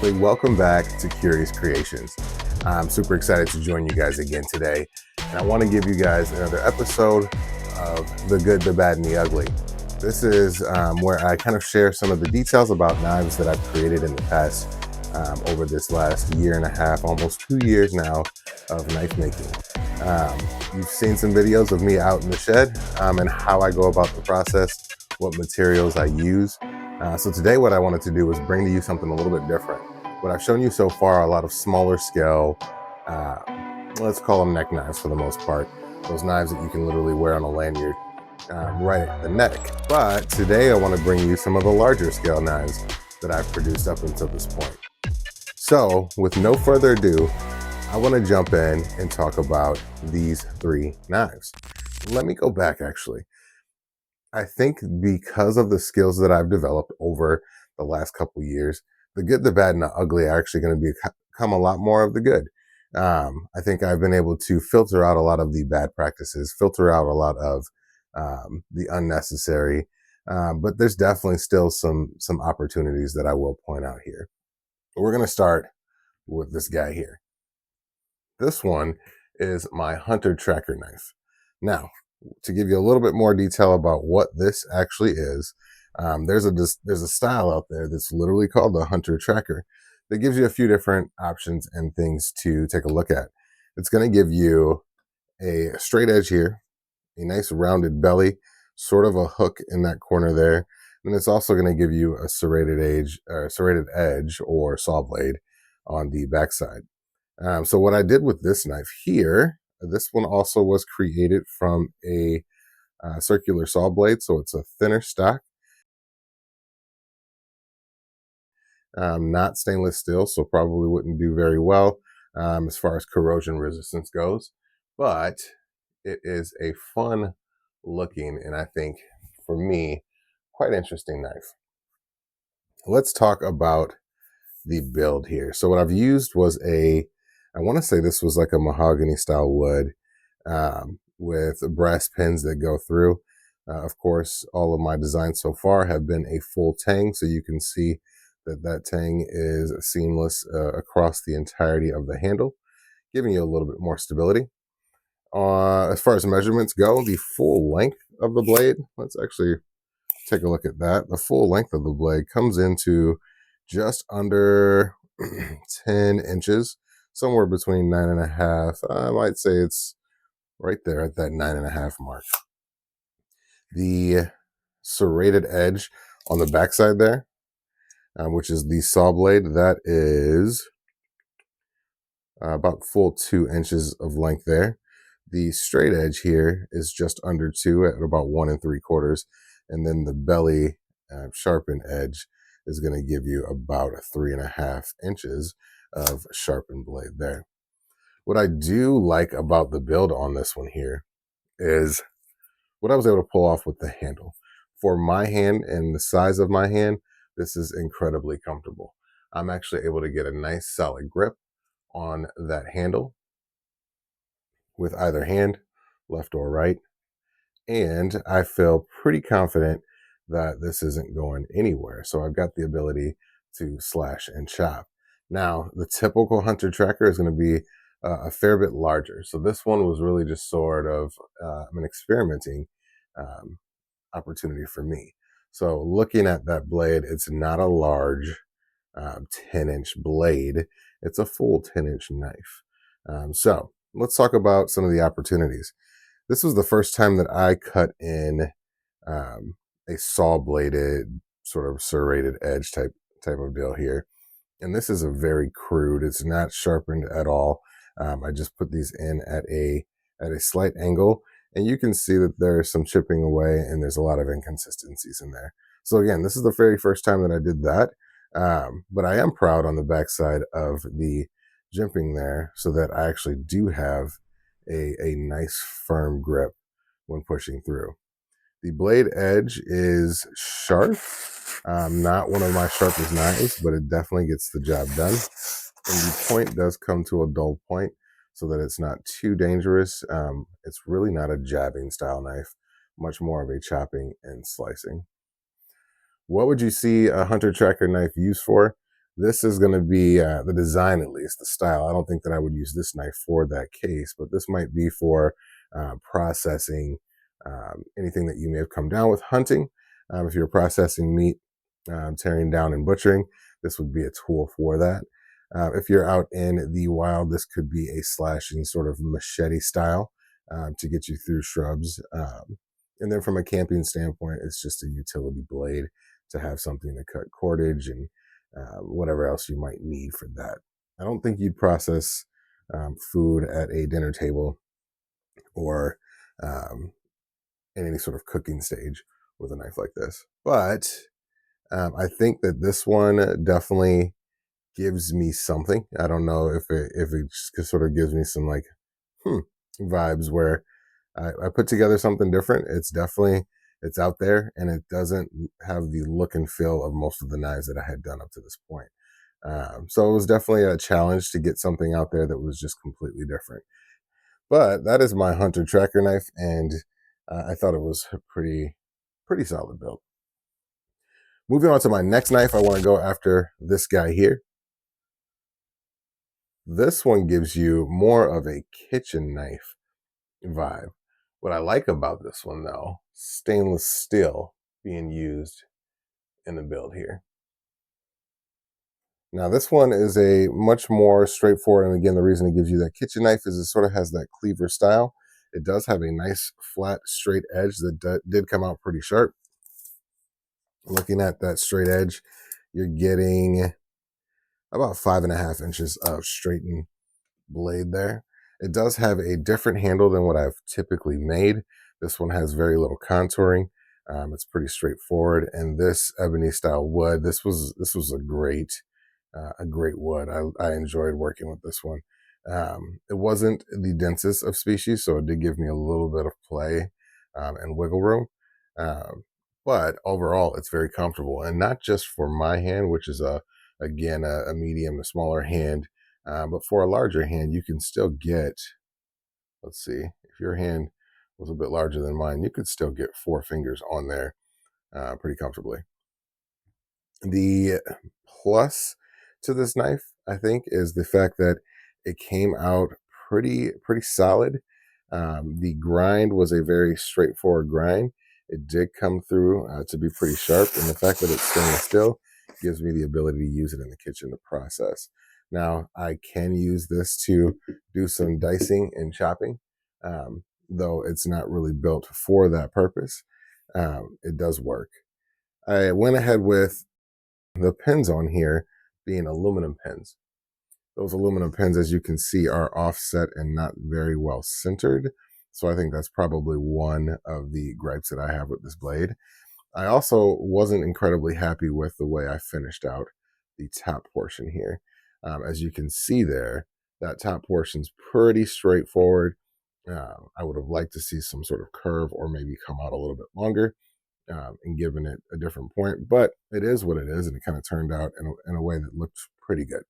Welcome back to Curious Creations. I'm super excited to join you guys again today, and I want to give you guys another episode of The Good, the Bad, and the Ugly. This is where I kind of share some of the details about knives that I've created in the past over this last year and a half, almost 2 years now of knife making. You've seen some videos of me out in the shed and how I go about the process, what materials I use. So today what I wanted to do was bring to you something a little bit different. What I've shown you so far are a lot of smaller scale, let's call them neck knives for the most part. Those knives that you can literally wear on a lanyard right at the neck. But today I want to bring you some of the larger scale knives that I've produced up until this point. So with no further ado, I want to jump in and talk about these 3 knives. Let me go back actually. I think because of the skills that I've developed over the last couple years, the good, the bad, and the ugly are actually going to become a lot more of the good. I think I've been able to filter out a lot of the bad practices, filter out a lot of the unnecessary, but there's definitely still some opportunities that I will point out here. We're going to start with this guy here. This one is my hunter tracker knife. Now, to give you a little bit more detail about what this actually is, there's a style out there that's literally called the hunter tracker that gives you a few different options and things to take a look at. It's going to give you a straight edge here, a nice rounded belly, sort of a hook in that corner there, and it's also going to give you a serrated edge or saw blade on the backside. So what I did with this knife here, this one also was created from a circular saw blade, so it's a thinner stock, not stainless steel, so probably wouldn't do very well as far as corrosion resistance goes, but it is a fun looking, and I think for me, quite interesting knife. Let's talk about the build here. So what I've used was I want to say this was like a mahogany style wood with brass pins that go through. Of course, all of my designs so far have been a full tang, so you can see that tang is seamless across the entirety of the handle, giving you a little bit more stability. As far as measurements go, the full length of the blade, let's actually take a look at that. The full length of the blade comes into just under 10 inches, somewhere between 9.5. I might say it's right there at that 9.5 mark. The serrated edge on the backside there, which is the saw blade, that is about full 2 inches of length there. The straight edge here is just under 2 at about 1 3/4. And then the belly sharpened edge is going to give you about 3.5 inches of sharpened blade there. What I do like about the build on this one here is what I was able to pull off with the handle. For my hand and the size of my hand, this is incredibly comfortable. I'm actually able to get a nice solid grip on that handle with either hand, left or right. And I feel pretty confident that this isn't going anywhere. So I've got the ability to slash and chop. Now, the typical hunter tracker is going to be a fair bit larger. So this one was really just sort of an experimenting opportunity for me. So looking at that blade, it's not a large 10-inch blade. It's a full 10-inch knife. So let's talk about some of the opportunities. This was the first time that I cut in a saw bladed sort of serrated edge type of deal here. And this is a very crude, it's not sharpened at all. I just put these in at a slight angle, and you can see that there's some chipping away and there's a lot of inconsistencies in there. So again, this is the very first time that I did that. But I am proud on the backside of the jimping there, so that I actually do have a nice firm grip when pushing through. The blade edge is sharp, not one of my sharpest knives, but it definitely gets the job done. And the point does come to a dull point so that it's not too dangerous. It's really not a jabbing style knife, much more of a chopping and slicing. What would you see a hunter tracker knife used for? This is going to be the design, at least the style. I don't think that I would use this knife for that case, but this might be for processing anything that you may have come down with hunting. If you're processing meat, tearing down and butchering, this would be a tool for that. If you're out in the wild, this could be a slashing sort of machete style to get you through shrubs. And then from a camping standpoint, it's just a utility blade to have something to cut cordage and whatever else you might need for that. I don't think you'd process food at a dinner table or um, in any sort of cooking stage with a knife like this. But I think that this one definitely gives me something. I don't know if it just sort of gives me some like hmm vibes where I put together something different. It's out there and it doesn't have the look and feel of most of the knives that I had done up to this point. So it was definitely a challenge to get something out there that was just completely different. But that is my Hunter Tracker knife, and I thought it was a pretty solid build. Moving on to my next knife, I want to go after this guy here. This one gives you more of a kitchen knife vibe. What I like about this one, though, stainless steel being used in the build here. Now, this one is a much more straightforward, and again, the reason it gives you that kitchen knife is it sort of has that cleaver style. It does have a nice flat straight edge that did come out pretty sharp. Looking at that straight edge, you're getting about 5.5 inches of straightened blade there. It does have a different handle than what I've typically made. This one has very little contouring. It's pretty straightforward, and this ebony style wood. This was a great wood. I enjoyed working with this one. It wasn't the densest of species, so it did give me a little bit of play and wiggle room. Um, but overall, it's very comfortable, and not just for my hand, which is again a medium, a smaller hand, but for a larger hand, you can still get. Let's see, if your hand was a bit larger than mine, you could still get 4 fingers on there pretty comfortably. The plus to this knife, I think, is the fact that it came out pretty solid. The grind was a very straightforward grind. It did come through to be pretty sharp, and the fact that it's stainless steel gives me the ability to use it in the kitchen to process. Now, I can use this to do some dicing and chopping, though it's not really built for that purpose. It does work. I went ahead with the pins on here being aluminum pins. Those aluminum pins, as you can see, are offset and not very well centered. So I think that's probably one of the gripes that I have with this blade. I also wasn't incredibly happy with the way I finished out the top portion here. As you can see there, that top portion's pretty straightforward. I would have liked to see some sort of curve or maybe come out a little bit longer and given it a different point, but it is what it is, and it kind of turned out in a way that looked pretty good.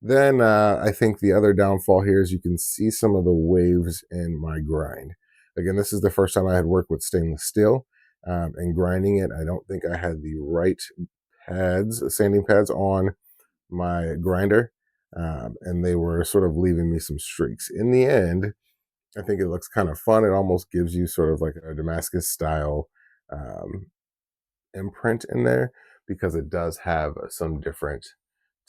Then I think the other downfall here is you can see some of the waves in my grind. Again, this is the first time I had worked with stainless steel and grinding it. I don't think I had the right pads, sanding pads on my grinder, and they were sort of leaving me some streaks. In the end, I think it looks kind of fun. It almost gives you sort of like a Damascus style um, imprint in there because it does have some different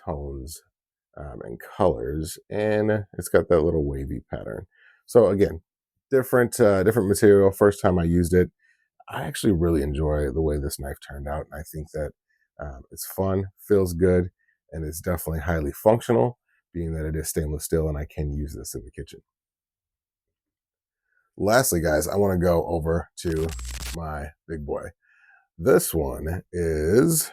tones and colors, and it's got that little wavy pattern. So again, different material. First time I used it, I actually really enjoy the way this knife turned out, and I think that it's fun, feels good, and it's definitely highly functional, being that it is stainless steel, and I can use this in the kitchen. Lastly, guys, I want to go over to my big boy. This one is,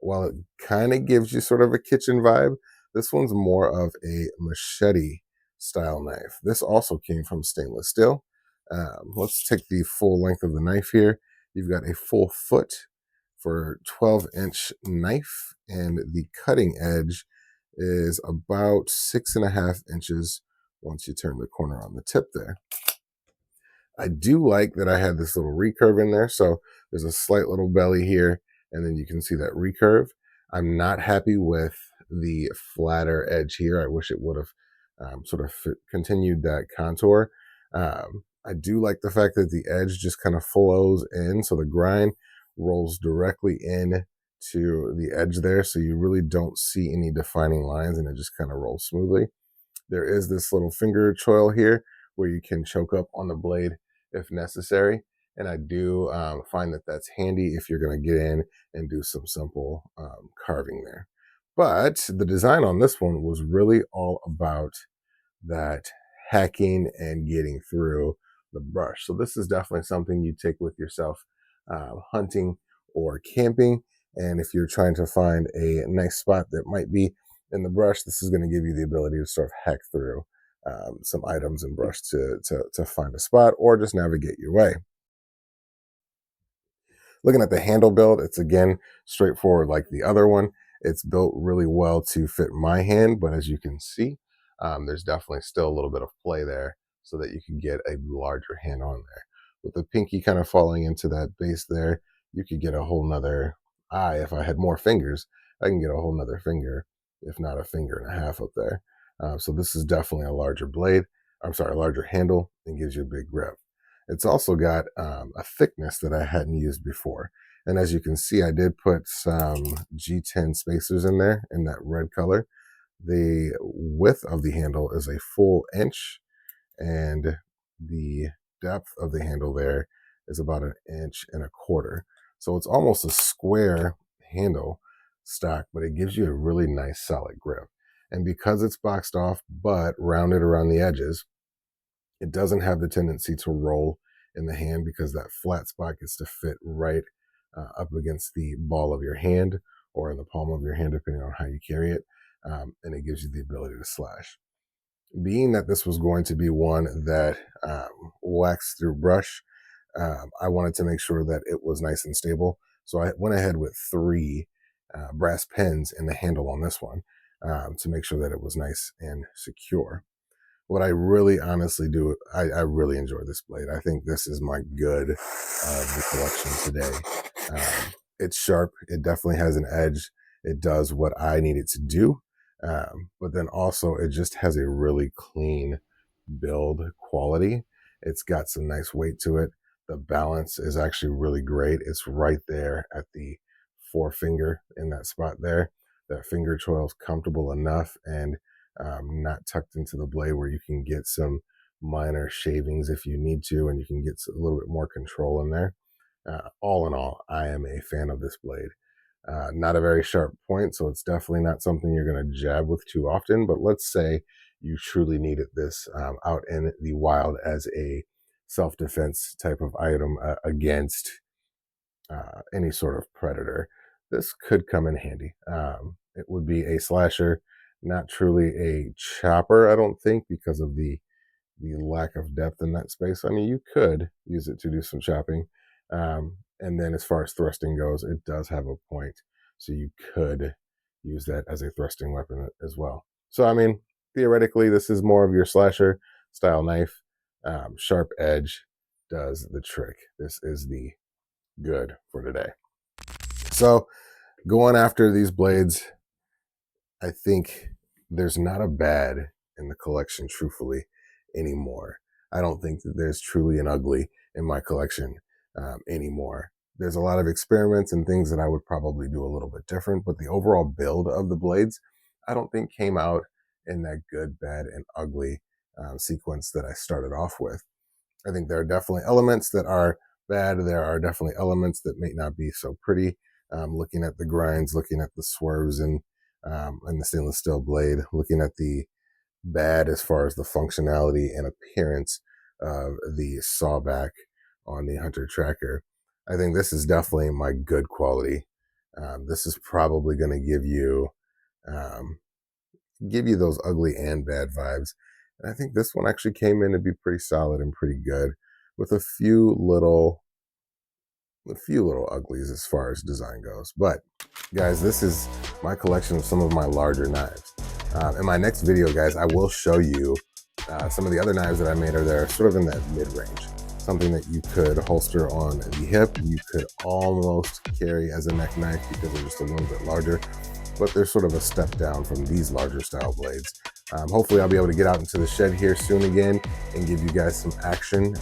while it kind of gives you sort of a kitchen vibe, this one's more of a machete style knife. This also came from stainless steel. Let's take the full length of the knife here. You've got a full foot for 12-inch knife, and the cutting edge is about 6.5 inches once you turn the corner on the tip there. I do like that I had this little recurve in there. So there's a slight little belly here, and then you can see that recurve. I'm not happy with the flatter edge here. I wish it would have sort of continued that contour. I do like the fact that the edge just kind of flows in, so the grind rolls directly in to the edge there, so you really don't see any defining lines, and it just kind of rolls smoothly. There is this little finger choil here where you can choke up on the blade if necessary. And I do find that that's handy if you're going to get in and do some simple carving there. But the design on this one was really all about that hacking and getting through the brush. So this is definitely something you take with yourself hunting or camping. And if you're trying to find a nice spot that might be in the brush, this is going to give you the ability to sort of hack through some items in brush to find a spot or just navigate your way. Looking at the handle build, it's again straightforward like the other one. It's built really well to fit my hand, but as you can see, there's definitely still a little bit of play there so that you can get a larger hand on there. With the pinky kind of falling into that base there, you could get a whole nother eye. If I had more fingers, I can get a whole nother finger, if not a finger and a half up there. So this is definitely a larger blade. I'm sorry, a larger handle, and gives you a big grip. It's also got a thickness that I hadn't used before. And as you can see, I did put some G10 spacers in there in that red color. The width of the handle is a full inch, and the depth of the handle there is about 1.25 inches. So it's almost a square handle stock, but it gives you a really nice solid grip. And because it's boxed off but rounded around the edges, it doesn't have the tendency to roll in the hand because that flat spot gets to fit right up against the ball of your hand or in the palm of your hand, depending on how you carry it. And it gives you the ability to slash. Being that this was going to be one that waxed through brush, I wanted to make sure that it was nice and stable. So I went ahead with 3 brass pins in the handle on this one to make sure that it was nice and secure. What I really honestly do, I really enjoy this blade. I think this is my good of the collection today. It's sharp. It definitely has an edge. It does what I need it to do. But then also it just has a really clean build quality. It's got some nice weight to it. The balance is actually really great. It's right there at the forefinger in that spot there. That finger choil is comfortable enough and not tucked into the blade where you can get some minor shavings if you need to, and you can get a little bit more control in there. All in all, I am a fan of this blade. Not a very sharp point, so it's definitely not something you're going to jab with too often, but let's say you truly needed this out in the wild as a self-defense type of item against any sort of predator. This could come in handy. It would be a slasher, not truly a chopper, I don't think, because of the lack of depth in that space. I mean, you could use it to do some chopping. And then as far as thrusting goes, it does have a point. So you could use that as a thrusting weapon as well. So, I mean, theoretically, this is more of your slasher style knife. Sharp edge does the trick. This is the good for today. So going after these blades, I think there's not a bad in the collection, truthfully, anymore. I don't think that there's truly an ugly in my collection anymore. There's a lot of experiments and things that I would probably do a little bit different, but the overall build of the blades, I don't think came out in that good, bad, and ugly sequence that I started off with. I think there are definitely elements that are bad. There are definitely elements that may not be so pretty. Looking at the grinds, looking at the swerves and the stainless steel blade, looking at the bad as far as the functionality and appearance of the sawback on the Hunter Tracker. I think this is definitely my good quality. This is probably going to give you those ugly and bad vibes. And I think this one actually came in to be pretty solid and pretty good, with a few little uglies as far as design goes. But guys, this is my collection of some of my larger knives. In my next video, guys, I will show you some of the other knives that I made are there sort of in that mid-range. something that you could holster on the hip. You could almost carry as a neck knife because they're just a little bit larger, but they're sort of a step down from these larger style blades. Hopefully I'll be able to get out into the shed here soon again and give you guys some action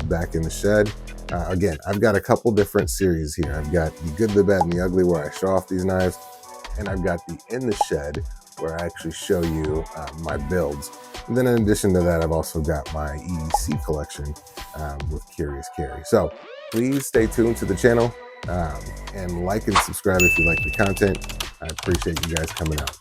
back in the shed. Again, I've got a couple different series here. I've got the Good, the Bad, and the Ugly where I show off these knives, and I've got the In the Shed where I actually show you my builds. And then in addition to that, I've also got my EDC collection with Curious Carry. So please stay tuned to the channel and like and subscribe if you like the content. I appreciate you guys coming out.